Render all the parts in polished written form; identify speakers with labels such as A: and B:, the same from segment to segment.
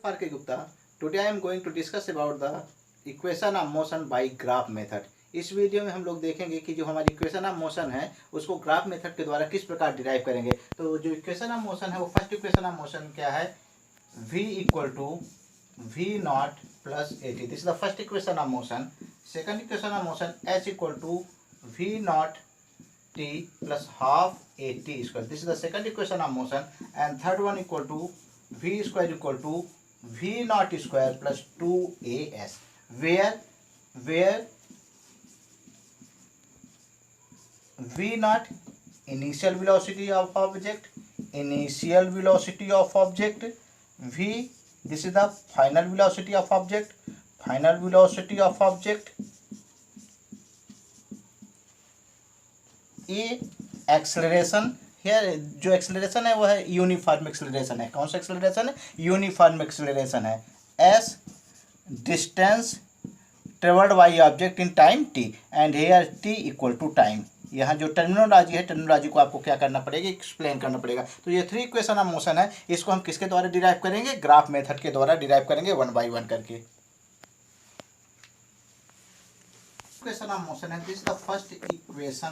A: R.K. Gupta. Today I am going to discuss about the equation of motion by graph method. इस video में हम लोग देखेंगे कि जो हमारी इक्वेशन ऑफ मोशन है उसको ग्राफ मेथड के द्वारा किस प्रकार डिराइव करेंगे। तो जो इक्वेशन ऑफ मोशन है वो फर्स्ट इक्वेशन ऑफ मोशन क्या है, v equal to v naught plus A T, this is the first equation of motion. Second equation of motion h equal to v naught t plus half A T square, this is the second equation of motion. And third one equal to v square equal to v naught square plus 2as, where v naught initial velocity of object, v this is the final velocity of object, a acceleration, here जो acceleration है वो है uniform acceleration है। कौन सा acceleration है? Uniform acceleration है। s distance travelled by object in time t and here t equal to time. यहाँ जो टर्मिनोलॉजी है, टर्मिनोलॉजी को आपको क्या करना पड़ेगा, एक्सप्लेन करना पड़ेगा। तो ये थ्री इक्वेशन ऑफ मोशन है, इसको हम किसके द्वारा डिराइव करेंगे? ग्राफ मेथड के द्वारा डिराइव करेंगे, वन बाय वन करके। इक्वेशन ऑफ मोशन है, this is the first equation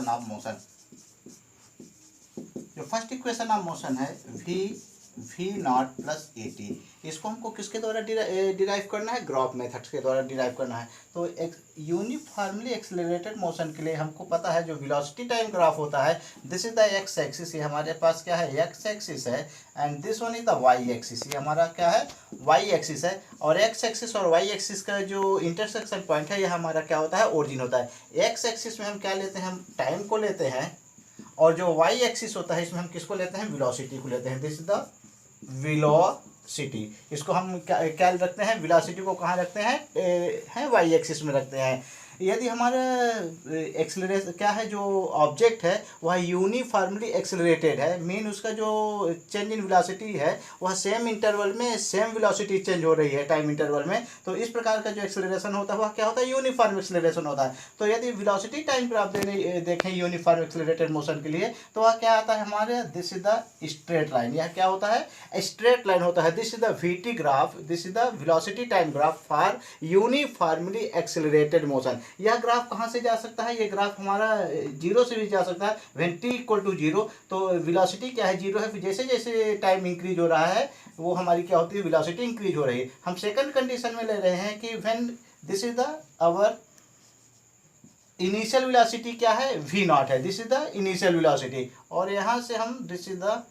A: of motion. जो फर्स्ट इक्वेशन ऑफ मोशन है v naught plus A T, इसको हमको किसके द्वारा डिराइव करना है? ग्राफ मेथड के द्वारा डिराइव करना है। तो एक यूनिफॉर्मली एक्सेलरेटेड मोशन के लिए हमको पता है जो वेलोसिटी टाइम ग्राफ होता है, this is the x axis, ये हमारे पास क्या है? एक्स एक्सिस है। And this one is the y axis, ये हमारा क्या है? वाई एक्सिस है। और एक्स एक्सिस और वाई एक्सिस का जो इंटरसेक्शन पॉइंट है, ये हमारा क्या होता है? ओरिजिन होता है। एक्स एक्सिस में हम क्या लेते हैं? हम टाइम को लेते हैं, और जो वाई एक्सिस होता है इसमें हम किसको लेते हैं? वेलोसिटी को लेते हैं। दिस इज द वेलोसिटी, इसको हम क्या रखते हैं? वेलोसिटी को कहाँ रखते हैं? वाई एक्सिस में रखते हैं। यदि हमारा एक्सेलरेशन क्या है, जो ऑब्जेक्ट है वह यूनिफॉर्मली एक्सेलरेटेड है, मीन उसका जो चेंज इन वेलोसिटी है वह सेम इंटरवल में सेम वेलोसिटी चेंज हो रही है टाइम इंटरवल में, तो इस प्रकार का जो एक्सेलरेशन होता है वह क्या होता है? यूनिफॉर्म एक्सेलरेशन होता है। तो यदि वेलोसिटी टाइम ग्राफ देखें यूनिफॉर्म एक्सेलरेटेड मोशन के लिए, तो वह क्या आता है हमारे? This is the straight line, यह क्या होता है? स्ट्रेट लाइन होता है। This is the VT graph, this is the velocity time graph for uniformly accelerated motion. यह ग्राफ कहाँ से जा सकता है? ये ग्राफ हमारा जीरो से भी जा सकता है, when t equal to zero. तो वेलोसिटी क्या है? जीरो है। फिर जैसे जैसे टाइम इंक्रीज हो रहा है वो हमारी क्या होती है? वेलोसिटी इंक्रीज हो रही है। हम सेकंड कंडीशन में ले रहे हैं कि when this is the our initial velocity क्या है? v नॉट है, this is the initial velocity. और यहाँ से हम दिस इज द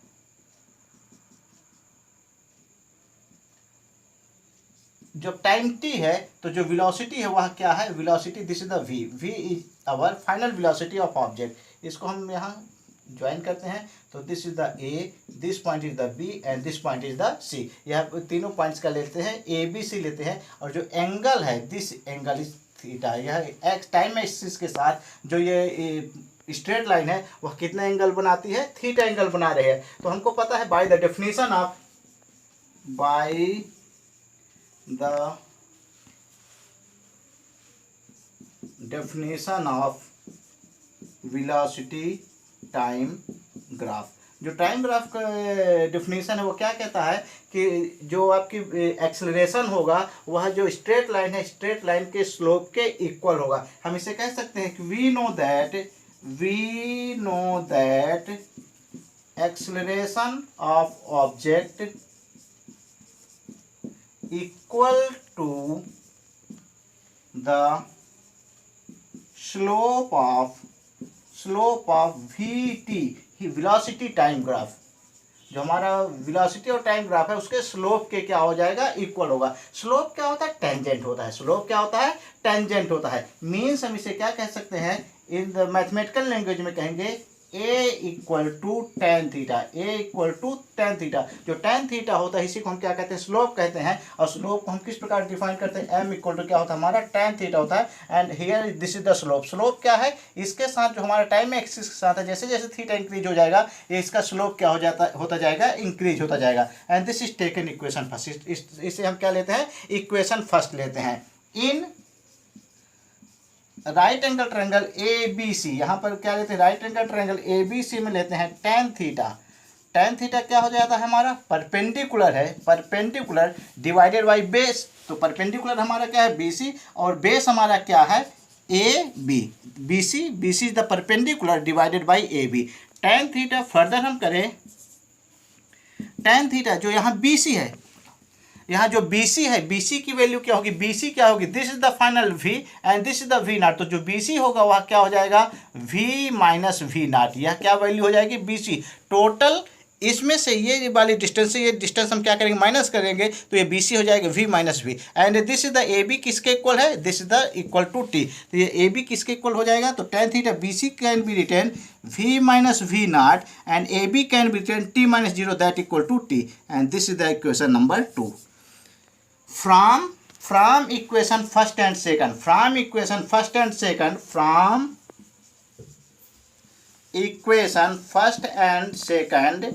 A: जब टाइम t है तो जो वेलोसिटी है वह क्या है? Velocity, this is the v is our final velocity of object. इसको हम यहाँ ज्वाइन करते हैं, तो this is the a, this point is the b and this point is the c। यह तीनों पॉइंट्स का लेते हैं, a b c लेते हैं। और जो एंगल है, दिस एंगल इज थीटा, यह एक्स टाइम एक्सिस के साथ जो ये स्ट्रेट लाइन है वह कितना एंगल बनाती है? थीटा एंगल बना रही है। तो हमको पता है by the definition of velocity time graph, जो टाइम ग्राफ का डेफिनेशन है वो क्या कहता है कि जो आपकी एक्सेलरेशन होगा वह जो स्ट्रेट लाइन है, स्ट्रेट लाइन के स्लोप के इक्वल होगा। हम इसे कह सकते हैं कि we know that acceleration of object equal to the slope of vt, velocity time graph. जो हमारा वेलोसिटी और टाइम ग्राफ है उसके स्लोप के क्या हो जाएगा? इक्वल होगा। स्लोप क्या होता है? टेंजेंट होता है। स्लोप क्या होता है? टेंजेंट होता है। मीन्स हम इसे क्या कह सकते हैं? इन द मैथमेटिकल लैंग्वेज में कहेंगे a equal to tan theta, जो टेन थीटा होता है इसी को हम क्या कहते हैं? स्लोप कहते हैं। और स्लोप को हम किस प्रकार डिफाइन करते हैं? m इक्वल टू क्या होता है? हमारा टेन थीटा होता है। And here this is the slope. Slope क्या है? इसके साथ जो हमारा टाइम एक्सिस के साथ है, जैसे जैसे थीटा इंक्रीज हो जाएगा ये इसका स्लोप क्या होता जाएगा? इंक्रीज होता जाएगा। And this is taken equation first, इसे हम क्या लेते हैं? इक्वेशन फर्स्ट लेते हैं। In right angle triangle A B C, यहाँ पर क्या लेते हैं? Right angle triangle A B C में लेते हैं टेन थीटा tan थीटा क्या हो जाता है हमारा, परपेंडिकुलर है, परपेंडिकुलर डिवाइडेड बाई बेस। तो परपेंडिकुलर हमारा क्या है, BC, और बेस हमारा क्या है, AB। BC is the perpendicular divided by AB। tan theta further हम करें, tan थीटा जो यहाँ BC है, यहाँ जो BC है, BC की वैल्यू क्या होगी, BC क्या होगी, this is the final V and this is the V not. तो जो BC होगा वह क्या हो जाएगा, V माइनस V नॉट। यह क्या वैल्यू हो जाएगी, BC। टोटल इसमें से ये वाली डिस्टेंस से ये डिस्टेंस हम क्या करेंगे, माइनस करेंगे, तो ये BC हो जाएगा V minus V। And this is the AB किसके इक्वल है, this is the equal to T। तो ये AB किसके इक्वल हो जाएगा, तो tan theta BC can be written V minus V naught and AB can be written T minus 0 that equal to T। And this is the equation number 2। From equation first and second, from equation first and second, from equation first and second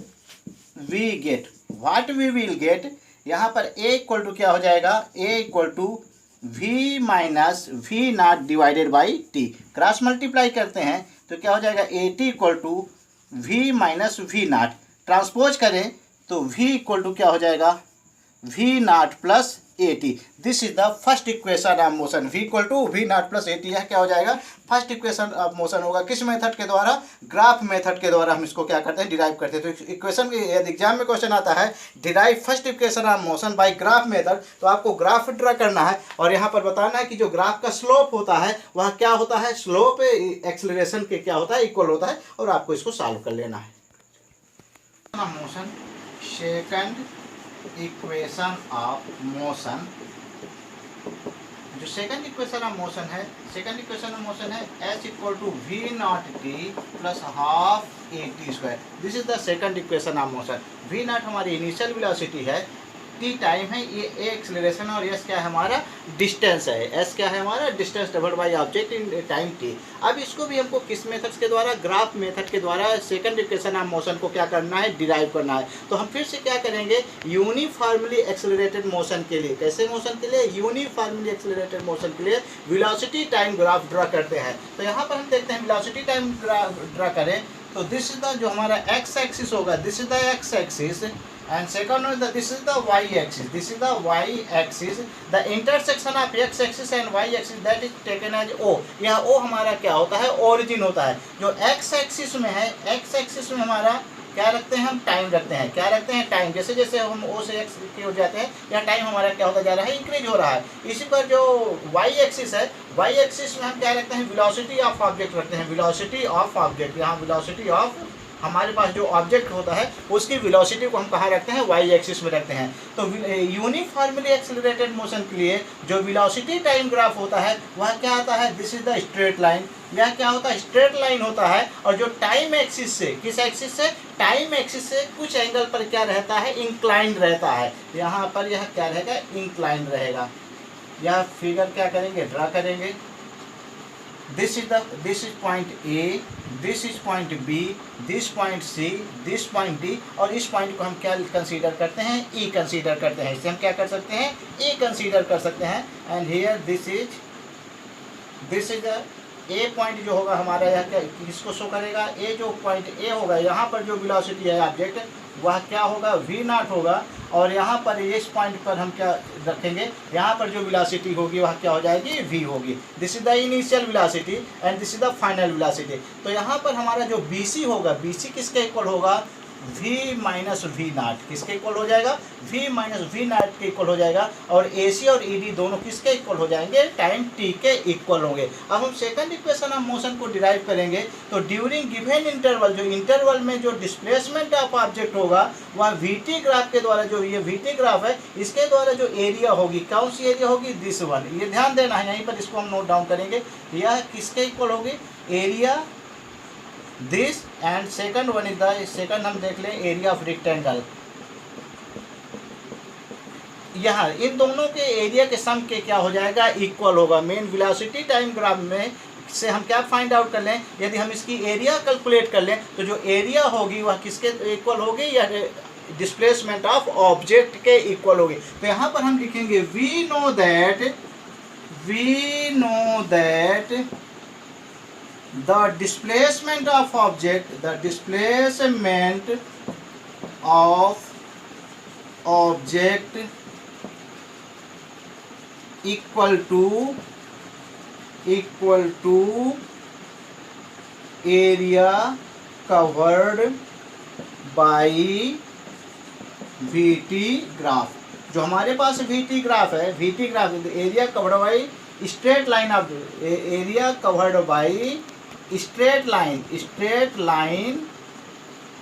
A: we get, what we will get, यहाँ पर A equal to क्या हो जाएगा, A equal to V minus V naught divided by T। Cross multiply करते हैं तो क्या हो जाएगा, AT equal to V minus V naught. Transpose करें तो V इक्वल टू क्या हो जाएगा, V naught plus AT। This is the first equation of motion. V equal to V naught plus AT, यह क्या हो जाएगा, फर्स्ट इक्वेशन ऑफ मोशन होगा। किस मेथड के द्वारा, ग्राफ मेथड के द्वारा हम इसको क्या करते हैं, डिराइव करते हैं। तो इक्वेशन यदि एग्जाम में क्वेश्चन आता है derive first equation of motion by graph method, तो आपको ग्राफ ड्रा करना है और यहाँ पर बताना है कि जो ग्राफ का स्लोप होता है वह क्या होता है, स्लोप एक्सेलरेशन के क्या होता है, इक्वल होता है, और आपको इसको सॉल्व कर लेना है। Motion, second equation of motion, जो सेकंड इक्वेशन ऑफ मोशन है, सेकंड इक्वेशन ऑफ मोशन है H equal to V naught T plus half AT square. This is the second equation of motion. V naught हमारी initial velocity है, T time है, ये A acceleration, और S क्या है हमारा, डिस्टेंस है। S क्या है हमारा, distance divide by object in time T। अब इसको भी हमको किस मेथड्स के द्वारा, ग्राफ मेथड के द्वारा सेकंड इक्वेशन ऑफ मोशन को क्या करना है, डिराइव करना है। तो हम फिर से क्या करेंगे, यूनिफॉर्मली एक्सेलरेटेड मोशन के लिए, कैसे मोशन के लिए, यूनिफॉर्मली एक्सेलरेटेड मोशन के लिए वेलोसिटी टाइम ग्राफ ड्रा करते हैं। तो यहाँ पर हम देखते हैं वेलोसिटी टाइम ड्रा करें तो दिस इज द जो हमारा एक्स एक्सिस होगा, this is the x axis and second one this is the y axis, this is the y axis, the intersection of x axis and y axis that is taken as O। यह O हमारा क्या होता है, origin होता है। जो x axis में है, x एक्सिस में हमारा क्या रखते हैं, हम टाइम रखते हैं। क्या रखते हैं, टाइम। जैसे जैसे हम O से x के हो जाते हैं, यह टाइम हमारा क्या होता जा रहा है, इंक्रीज हो रहा है। इसी पर जो y एक्सिस है, y एक्सिस में हम क्या रखते हैं, वेलोसिटी ऑफ ऑब्जेक्ट रखते हैं, वेलोसिटी ऑफ ऑब्जेक्ट। यहाँ वेलोसिटी ऑफ हमारे पास जो ऑब्जेक्ट होता है उसकी वेलोसिटी को हम कहाँ रखते हैं, वाई एक्सिस में रखते हैं। तो यूनिफॉर्मली एक्सेलरेटेड मोशन के लिए जो वेलोसिटी टाइम ग्राफ होता है वह क्या आता है, this is the straight line. यह क्या होता है, स्ट्रेट लाइन होता है। और जो टाइम एक्सिस से, किस एक्सिस से, टाइम एक्सिस से कुछ एंगल पर क्या रहता है, इंक्लाइंड रहता है। यहाँ पर यह क्या रहेगा, इंक्लाइंड रहेगा। यह फिगर क्या करेंगे, ड्रा करेंगे। This is point A, this is point B, this point C, this point D, और इस पॉइंट को हम क्या कंसीडर करते हैं, ई कंसीडर करते हैं। इसे हम क्या कर सकते हैं, ए कंसीडर कर सकते हैं। And here this is a point जो होगा हमारा, यह क्या किसको शो करेगा, ए जो पॉइंट ए होगा, यहाँ पर जो वेलोसिटी है ऑब्जेक्ट वह क्या होगा, v नॉट होगा। और यहाँ पर इस पॉइंट पर हम क्या रखेंगे, यहाँ पर जो वेलोसिटी होगी वह क्या हो जाएगी, v होगी। This is the initial velocity and this is the final velocity. तो यहाँ पर हमारा जो bc होगा, bc किसके इक्वल होगा, v माइनस वी नॉट। किसके इक्वल हो जाएगा, v माइनस वी नॉट के इक्वल हो जाएगा। और ac और ed दोनों किसके इक्वल हो जाएंगे, टाइम t के इक्वल होंगे। अब हम सेकंड इक्वेशन ऑफ मोशन को डिराइव करेंगे। तो ड्यूरिंग गिवन इंटरवल, जो इंटरवल में जो डिस्प्लेसमेंट ऑफ ऑब्जेक्ट होगा वह vt ग्राफ के द्वारा, जो ये vt ग्राफ है इसके द्वारा जो एरिया होगी, कौन सी एरिया होगी, दिस वन। ये ध्यान देना है, यहीं पर इसको हम नोट डाउन करेंगे। यह किसके इक्वल होगी, area this, and second one is the, second हम देख लें एरिया ऑफ रेक्टेंगल। यहाँ इन दोनों के एरिया के सम के क्या हो जाएगा, इक्वल होगा। मेन वेलोसिटी टाइम ग्राफ में से हम क्या फाइंड आउट कर लें, यदि हम इसकी एरिया कैलकुलेट कर लें तो जो एरिया होगी वह किसके इक्वल होगी, या डिस्प्लेसमेंट ऑफ ऑब्जेक्ट के इक्वल होगी। तो यहाँ पर हम लिखेंगे we know that the displacement of object, the displacement of object equal to area covered by VT graph. जो हमारे पास VT ग्राफ है, VT graph area covered by straight line of area covered by straight line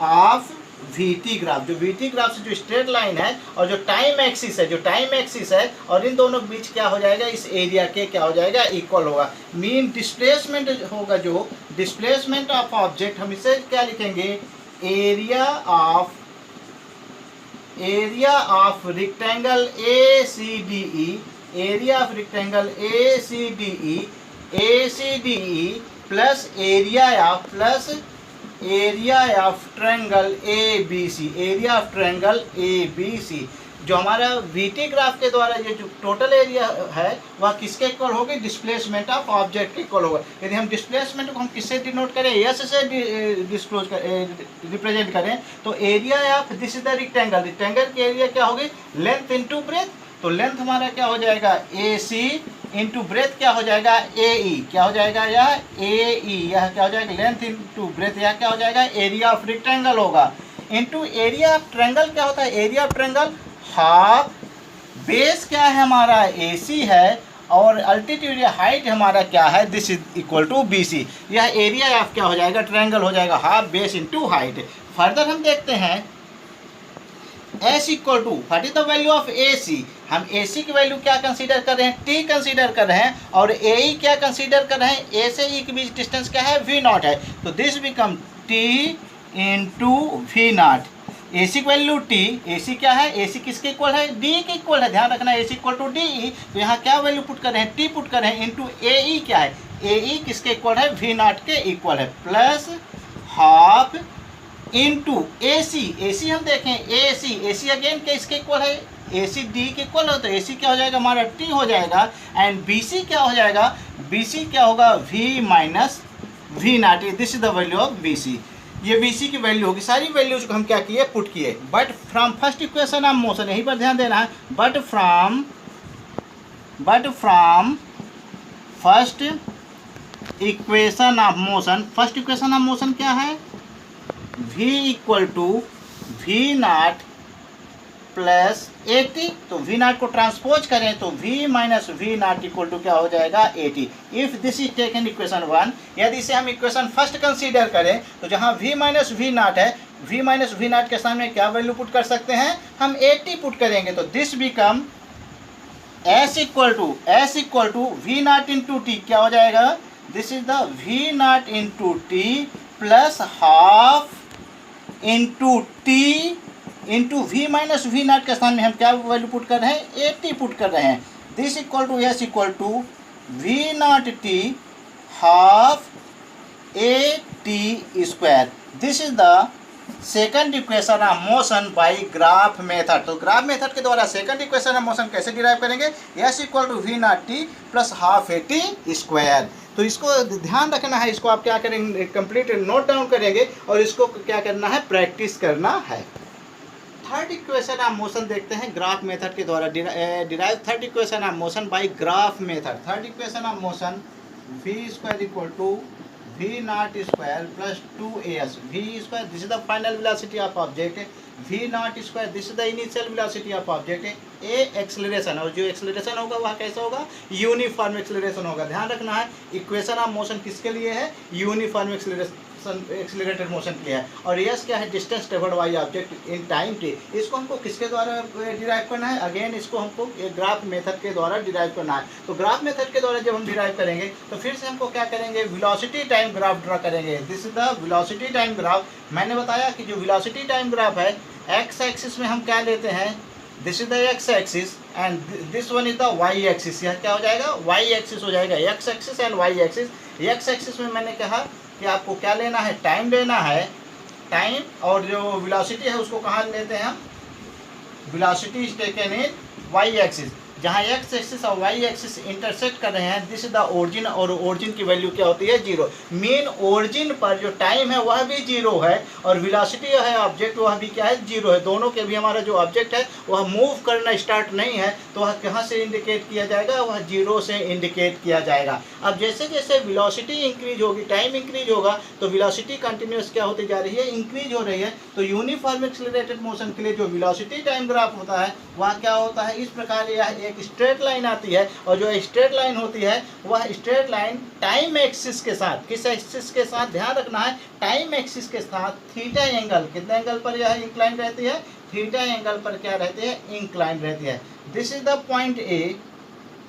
A: of VT graph. जो VT graph से जो straight line है और जो टाइम एक्सिस है और इन दोनों के बीच क्या हो जाएगा, इस एरिया के क्या हो जाएगा, इक्वल होगा। मीन डिस्प्लेसमेंट होगा, जो डिस्प्लेसमेंट ऑफ ऑब्जेक्ट हम इसे क्या लिखेंगे, area of rectangle ACDE plus area of triangle ABC। जो हमारा VT ग्राफ के द्वारा ये जो टोटल एरिया है वह किसके इक्वल होगी, डिस्प्लेसमेंट ऑफ ऑब्जेक्ट के इक्वल होगा। यदि हम डिस्प्लेसमेंट को हम किससे डिनोट करें, S से रिप्रेजेंट करें, तो area of this is the rectangle की एरिया क्या होगी, लेंथ इनटू ब्रेथ। तो लेंथ हमारा क्या हो जाएगा, AC इंटू ब्रेथ क्या हो जाएगा, AE क्या हो जाएगा, यह AE, यह क्या हो जाएगा, लेंथ इंटू ब्रेथ, यह क्या हो जाएगा, एरिया ऑफ रेक्टेंगल होगा, इंटू एरिया ऑफ ट्रायंगल क्या होता है, area of triangle half base क्या है हमारा AC है और अल्टीट्यूड या हाइट हमारा क्या है, this is equal to BC। यह एरिया ऑफ क्या हो जाएगा, ट्रायंगल हो जाएगा, half base into height. Further हम देखते हैं S equal to what is the value of AC। हम AC की वैल्यू क्या कंसीडर कर रहे हैं, T कंसीडर कर रहे हैं, और AE क्या कंसीडर कर रहे हैं, A से E के बीच डिस्टेंस क्या है, V0 है। तो this become T into V0। AC की वैल्यू T, AC क्या है, AC किसके इक्वल है, D के इक्वल है, ध्यान रखना AC इक्वल टू DE। तो यहाँ क्या वैल्यू पुट कर रहे हैं, T पुट कर रहे हैं, इंटू AE क्या है, AE किसके इक्वल है, V0 के इक्वल है, प्लस हाफ इंटू AC हम देखें AC अगेन क्या इसके इक्वल है, AC D के इक्वल हो, तो AC क्या हो जाएगा हमारा T हो जाएगा, एंड BC क्या हो जाएगा, BC क्या होगा, V minus V0। This is the value of BC। ये BC की वैल्यू होगी, सारी वैल्यूज को हम क्या किए, पुट किए। But from first equation of motion, यहीं पर ध्यान देना है, but from first equation of motion क्या है, V equal to V0 plus 80। तो V0 को ट्रांसपोज करें तो V minus V0 equal to क्या हो जाएगा, 80। If this is taken equation 1, यदि इसे हम इक्वेशन फर्स्ट कंसीडर करें तो जहां V माइनस V0 है, V माइनस V0 के सामने क्या वैल्यू पुट कर सकते हैं, हम 80 पुट करेंगे। तो this become S equal to V0 into T क्या हो जाएगा, this is the V0 into T plus half into T into V minus V0 के स्थान में हम क्या वैल्यू पुट कर रहे हैं, 80 पुट कर रहे हैं। This equal to S equal to V0 T half AT square. This is the second equation of motion by graph method. तो ग्राफ मेथड के द्वारा सेकंड इक्वेशन ऑफ मोशन कैसे डिराइव करेंगे, S equal to V0 T plus half AT square. तो इसको ध्यान रखना है, इसको आप क्या करेंगे, कंप्लीट नोट डाउन करेंगे और इसको क्या करना है, प्रैक्टिस करना है। थर्ड इक्वेशन ऑफ मोशन देखते हैं ग्राफ मेथड के द्वारा derive. Third equation of motion by graph method. Third equation of motion V square equal to V0 square plus 2AS V square, this is the final velocity of object, V0 square this is the initial velocity of object, A acceleration, और जो acceleration होगा वह कैसा होगा, uniform acceleration होगा। ध्यान रखना है, इक्वेशन ऑफ मोशन किसके लिए है, यूनिफॉर्म एक्सेलरेटेड मोशन के लिए है। और यस क्या है, distance travelled by object in time t। इसको हमको किसके द्वारा डिराइव करना है, अगेन इसको हमको ग्राफ मेथड के द्वारा डिराइव करना है। तो ग्राफ मेथड के द्वारा जब हम डिराइव करेंगे तो फिर से हमको क्या करेंगे, वेलोसिटी टाइम ग्राफ ड्रा करेंगे। This is the velocity time graph. मैंने बताया कि जो वेलोसिटी टाइम ग्राफ है, एक्स एक्सिस में हम क्या लेते हैं, this is the x axis and this one is the y axis. यह क्या हो जाएगा, वाई एक्सिस हो जाएगा, x axis and y axis. X axis में मैंने कहा कि आपको क्या लेना है, टाइम लेना है, टाइम, और जो वेलोसिटी है उसको कहाँ लेते हैं हम, velocity is taken in y axis. जहाँ एक्स एक्सिस और वाई एक्सिस इंटरसेक्ट कर रहे हैं, दिस इज द ओरिजिन, और ओरिजिन की वैल्यू क्या होती है, जीरो। मेन ओरिजिन पर जो टाइम है वह भी जीरो है, और वेलोसिटी है ऑब्जेक्ट वह भी क्या है, जीरो है। दोनों के भी हमारा जो ऑब्जेक्ट है वह मूव करना स्टार्ट नहीं है, तो वह कहाँ से इंडिकेट किया जाएगा, वह जीरो से इंडिकेट किया जाएगा। अब जैसे जैसे वेलोसिटी इंक्रीज होगी, टाइम इंक्रीज होगा, तो वेलोसिटी कंटिन्यूस क्या होती जा रही है, इंक्रीज हो रही है। तो यूनिफॉर्म एक्सीलरेटेड मोशन के लिए जो वेलोसिटी टाइम ग्राफ होता है वह क्या होता है, इस प्रकार यह एक स्ट्रेट लाइन आती है, और जो स्ट्रेट लाइन होती है वह स्ट्रेट लाइन टाइम एक्सिस के साथ, किस एक्सिस के साथ, ध्यान रखना है, टाइम एक्सिस के साथ थीटा एंगल, कितने एंगल पर यह इंक्लाइन रहती है, थीटा एंगल पर क्या रहती है, इंक्लाइन रहती है। This is the point A,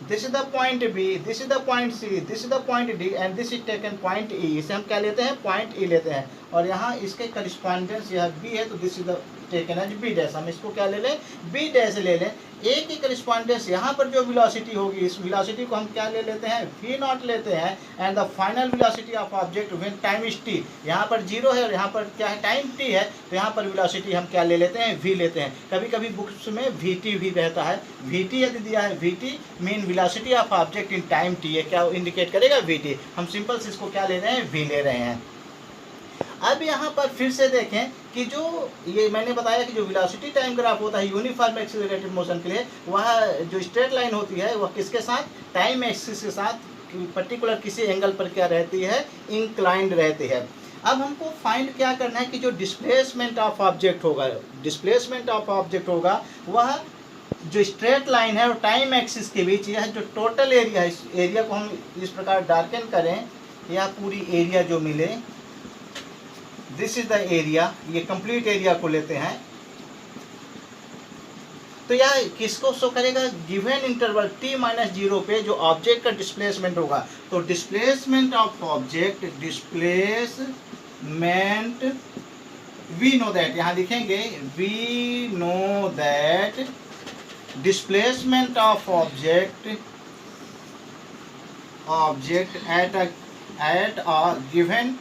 A: this is the point B, this is the point C, this is the point D, and this is taken point E. इसे हम क्या लेते हैं, पॉइंट ई लेते हैं, और यहाँ इसके करिस्पॉन्डेंस यह बी है, तो this is the taken as B dash. हम इसको क्या ले लें, बी डैश ले लें। ए की करिस्पॉन्डेंस यहाँ पर जो वेलोसिटी होगी, इस वेलोसिटी को हम क्या ले लेते हैं, वी नॉट लेते हैं। And the final velocity of object when time is T, यहाँ पर जीरो है और यहाँ पर क्या है, टाइम टी है, तो यहाँ पर वेलोसिटी हम क्या ले लेते हैं, वी लेते हैं। कभी कभी बुक्स में वी टी भी रहता है, वी टी यदि दिया है, we T mean velocity of object in time T है, क्या इंडिकेट करेगा, वी टी। हम सिंपल से इसको क्या ले रहे हैं, वी ले रहे हैं। अब यहाँ पर फिर से देखें कि जो ये मैंने बताया कि जो वेलोसिटी टाइम ग्राफ होता है यूनिफॉर्म एक्सीलरेटेड मोशन के लिए, वह जो स्ट्रेट लाइन होती है वह किसके साथ, टाइम एक्सिस के साथ पर्टिकुलर किसी एंगल पर क्या रहती है, इंक्लाइंड रहती है। अब हमको फाइंड क्या करना है कि जो डिस्प्लेसमेंट ऑफ ऑब्जेक्ट होगा, डिस्प्लेसमेंट ऑफ ऑब्जेक्ट होगा वह जो स्ट्रेट लाइन है और टाइम एक्सिस के बीच, यह जो टोटल एरिया है, इस एरिया को हम इस प्रकार डार्कन करें, यह पूरी एरिया जो मिले, दिस इज द एरिया, ये कंप्लीट एरिया को लेते हैं, तो यह किसको शो करेगा, गिवन इंटरवल t-0 पे जो ऑब्जेक्ट का डिस्प्लेसमेंट होगा। तो displacement of object, displacement, we know that, यहाँ लिखेंगे we know that displacement of object at a given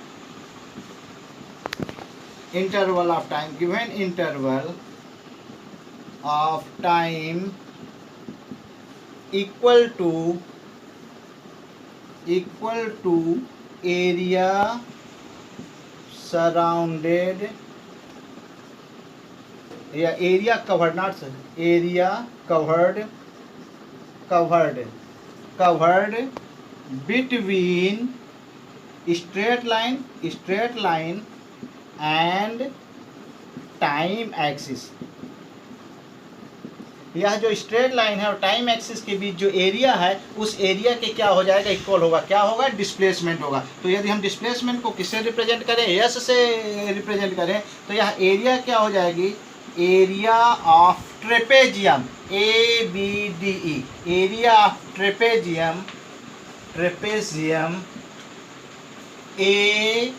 A: interval of time, given interval of time equal to area surrounded, या area covered, not area covered between straight line and time axis. यह जो straight line है और time axis के बीच जो area है, उस area के क्या हो जाएगा, इक्वल होगा, क्या होगा, डिस्प्लेसमेंट होगा। तो यदि हम डिस्प्लेसमेंट को किससे रिप्रेजेंट करें, यस से रिप्रेजेंट करें, तो यह एरिया क्या हो जाएगी, area of trapezium, A B D E, area of trapezium A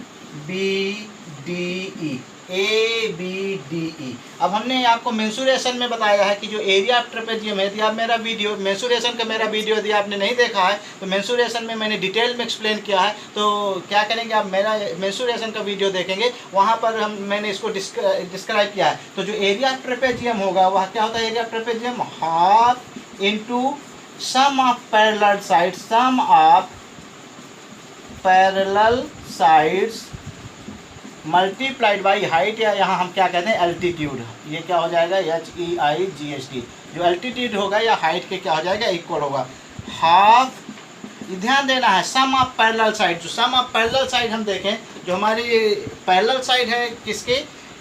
A: B D E, A B D E. अब हमने आपको मेंसुरेशन में बताया है कि जो एरिया ऑफ ट्रेपेजियम है, यदि आप मेरा वीडियो मेंसुरेशन का मेरा वीडियो यदि आपने नहीं देखा है तो मेंसुरेशन में मैंने डिटेल में एक्सप्लेन किया है। तो क्या करेंगे, आप मेरा मेंसुरेशन का वीडियो देखेंगे, वहाँ पर मैंने इसको डिस्क्राइब किया है। तो जो एरिया ऑफ ट्रेपेजियम होगा वह क्या होता है, area of trapezium half into sum of parallel sides, sum of parallel sides multiplied by height, या यहाँ हम क्या कहते हैं, एल्टीट्यूड। ये क्या हो जाएगा, HEIGHT, जो एल्टीट्यूड होगा या हाइट के क्या हो जाएगा, इक्वल होगा हाफ। ध्यान देना है, सम ऑफ पैरेलल साइड, जो सम ऑफ पैरेलल साइड हम देखें, जो हमारी पैरेलल साइड है किसके,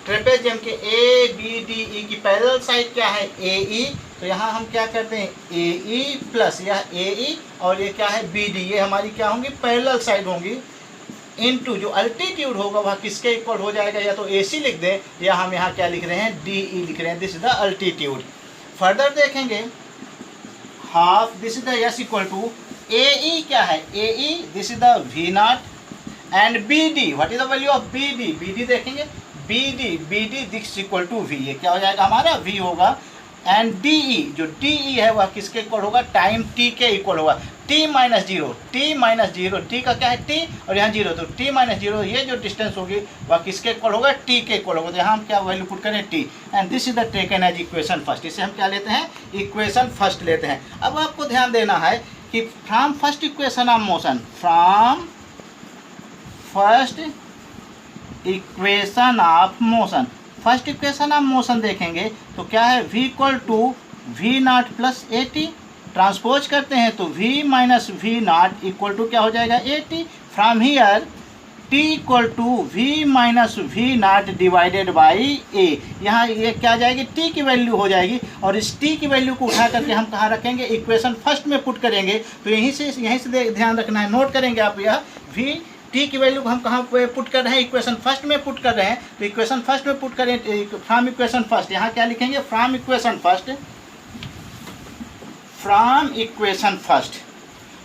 A: ट्रेपेजियम के, ए बी डी ई की पैरेलल साइड क्या है, AE। तो यहाँ हम क्या करते हैं, AE प्लस यह AE और ये क्या है, BD, ये हमारी क्या होंगी, पैरेलल साइड होंगी, इनटू जो अल्टीट्यूड होगा वह किसके इक्वल हो जाएगा, या तो AC लिख दें, या हम यहाँ क्या लिख रहे हैं, DE लिख रहे हैं, this is the altitude. Further देखेंगे half, this is the S equal to AE, क्या है AE, this is the V0 and BD, what is the value of BD देखेंगे, BD this equal to V, ये क्या हो जाएगा हमारा, V होगा। एंड DE, जो DE है वह किसके इक्वल होगा, टाइम T के इक्वल होगा। टी माइनस जीरो, टी का क्या है टी और यहाँ जीरो, तो टी माइनस जीरो ये जो डिस्टेंस होगी वह किसके इक्वल होगा, टी के इक्वल होगा। तो यहाँ हम क्या वैल्यू पुट करें T, and this is the taken as equation first. इसे हम क्या लेते हैं, इक्वेशन फर्स्ट लेते हैं। अब आपको ध्यान देना है कि from first equation of motion, from first equation of motion, first equation of motion देखेंगे तो क्या है, v equal to v not plus A t, transpose करते हैं तो v minus we not equal to क्या हो जाएगा, a t. From here t equal to v minus we not divided by a, यहाँ ये क्या आ जाएगी, t की वैल्यू हो जाएगी, और इस t की वैल्यू को उठा करके हम कहाँ रखेंगे, इक्वेशन फर्स्ट में पुट करेंगे। तो यहीं से ध्यान रखना है, नोट करेंगे आप, यह v t की वैल्यू को हम कहाँ पे पुट कर रहे हैं, इक्वेशन फर्स्ट में पुट कर रहे हैं। तो इक्वेशन फर्स्ट में पुट करें, फ्रॉम इक्वेशन फर्स्ट, यहाँ क्या लिखेंगे, from equation first, from equation first.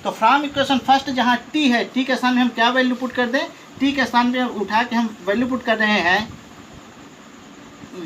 A: तो फ्रॉम इक्वेशन फर्स्ट जहाँ t है, t के स्थान में हम क्या वैल्यू पुट कर दें, t के स्थान में उठा के हम वैल्यू पुट कर रहे हैं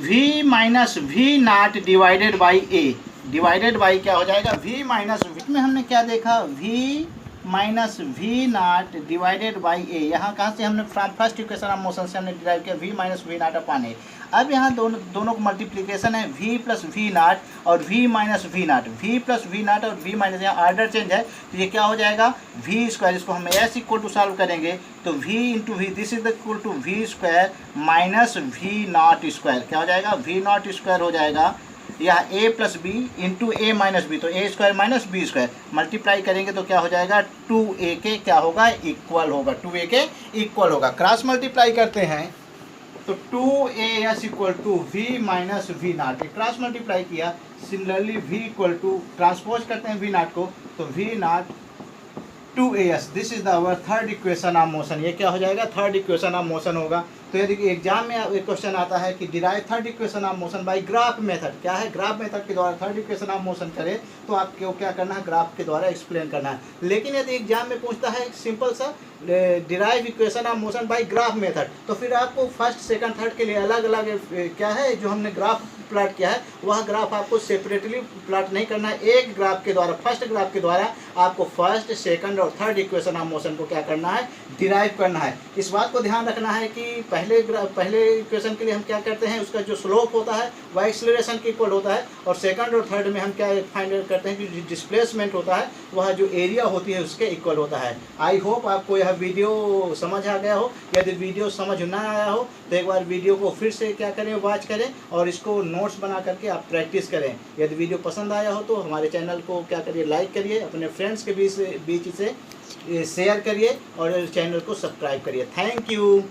A: v minus we not divided by A, divided by क्या हो जाएगा, v माइनस वी में हमने क्या देखा, v minus we not divided by a. यहाँ कहाँ से हमने from first equation of motion से हमने डिराइव किया v minus we not upon a. अब यहाँ दोनों को मल्टीप्लिकेशन है, v प्लस वी नॉट और v minus we not, v plus v not और v माइनस, यहाँ ऑर्डर चेंज है तो ये क्या हो जाएगा, v स्क्वायर। इसको हम s इक्वल टू सॉल्व करेंगे तो v into V, this is equal to V square minus we naught square, क्या हो जाएगा, वी नॉट स्क्वायर हो जाएगा, या a plus b into a minus b, तो a square minus b square multiply करेंगे तो क्या हो जाएगा, 2a के क्या होगा, इक्वल होगा, 2a के इक्वल होगा। क्रॉस मल्टीप्लाई करते हैं तो 2as equal to v minus we not, cross multiply किया। Similarly v equal to, transpose करते हैं v नॉट को तो v not 2as, this is our third equation of motion. ये क्या हो जाएगा, थर्ड इक्वेशन ऑफ मोशन होगा। तो यदि एग्जाम में एक क्वेश्चन आता है कि derive third equation of motion by graph method, क्या है, ग्राफ मेथड के द्वारा थर्ड इक्वेशन ऑफ मोशन करें तो आपको क्या करना है, ग्राफ के द्वारा एक्सप्लेन करना है। लेकिन यदि एग्जाम में पूछता है सिंपल सा derive equation of motion by graph method, तो फिर आपको फर्स्ट सेकंड थर्ड के लिए अलग अलग क्या है, जो हमने ग्राफ प्लॉट किया है वह ग्राफ आपको सेपरेटली प्लॉट नहीं करना है, एक ग्राफ के द्वारा, फर्स्ट ग्राफ के द्वारा आपको फर्स्ट सेकंड और थर्ड इक्वेशन ऑफ मोशन को क्या करना है, डिराइव करना है। इस बात को ध्यान रखना है कि पहले इक्वेशन के लिए हम क्या करते हैं, उसका जो स्लोप होता है वह एक्सीलरेशन के इक्वल होता है, और सेकंड और थर्ड में हम क्या फाइंड करते हैं कि डिस्प्लेसमेंट होता है वह जो एरिया होती है उसके इक्वल होता है। आई होप आपको यह वीडियो समझ आ गया हो। यदि वीडियो समझ ना आया हो तो एक बार वीडियो को फिर से क्या करें, वॉच करें और इसको नोट्स बना करके आप प्रैक्टिस करें। यदि वीडियो पसंद आया हो तो हमारे चैनल को क्या करिए, लाइक करिए, अपने फ्रेंड्स के बीच से शेयर करिए और चैनल को सब्सक्राइब करिए। Thank you.